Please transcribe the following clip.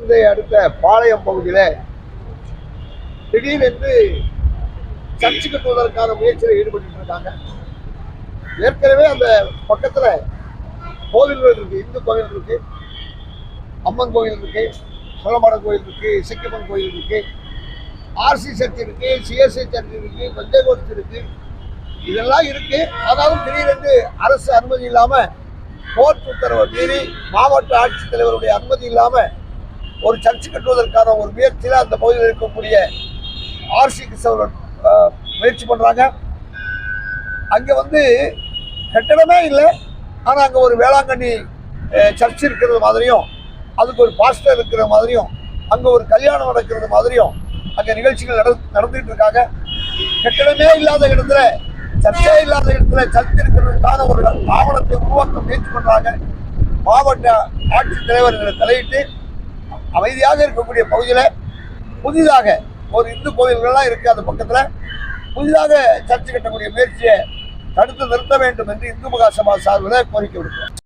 இந்த அடுத்த பாளையம் பகுதியில் திடீரென்று சர்ச்சு கட்டுவதற்கான முயற்சியில் ஈடுபட்டு இருக்காங்க. ஏற்கனவே அந்த பக்கத்துல கோவில்கள் இருக்கு, இந்து கோவில் இருக்கு, அம்மன் கோவில் இருக்கு, சோழமாடன் கோவில் இருக்கு, சிக்கம்மன் கோவில் இருக்கு, ஆர்சி சர்ச் இருக்கு, சிஎஸ்ஐ சர்ச் இருக்கு, பெந்தேகோஸ்து இருக்கு, இதெல்லாம் இருக்கு. ஆனாலும் திடீரென்று அரசு அனுமதி இல்லாம, கோர்ட் உத்தரவை மீறி, மாவட்ட ஆட்சித்தலைவருடைய அனுமதி இல்லாம ஒரு சர்ச்சு கட்டுவதற்கான ஒரு முயற்சியில் அந்த பகுதியில் இருக்கக்கூடிய ஆர்சி கிறிஸ்தவர்கள் முயற்சி பண்றாங்க. அங்க கட்டடமே இல்லை, ஆனா அங்க ஒரு வேளாங்கண்ணி சர்ச் இருக்கிறது மாதிரியும், அதுக்கு ஒரு பாஸ்டர் இருக்கிற மாதிரியும், அங்க ஒரு கல்யாணம் நடக்கிறது மாதிரியும் அங்க நிகழ்ச்சிகள் நடந்துட்டு இருக்காங்க. கட்டடமே இல்லாத இடத்துல, சர்ச்சே இல்லாத இடத்துல சர்ச் இருக்கிறதுக்கான ஒரு ஆவணத்தை உருவாக்க முயற்சி பண்றாங்க. மாவட்ட ஆட்சித்தலைவர்களை தலையிட்டு அமைதியாக இருக்கக்கூடிய பகுதியில் புதிதாக ஒரு இந்து கோவில்கள்லாம் இருக்கு, அந்த பக்கத்துல புதிதாக சர்ச்சை கட்டக்கூடிய முயற்சியை தடுத்து நிறுத்த வேண்டும் என்று இந்து மகா சபா சார்பில் கோரிக்கை விடுக்கிறோம்.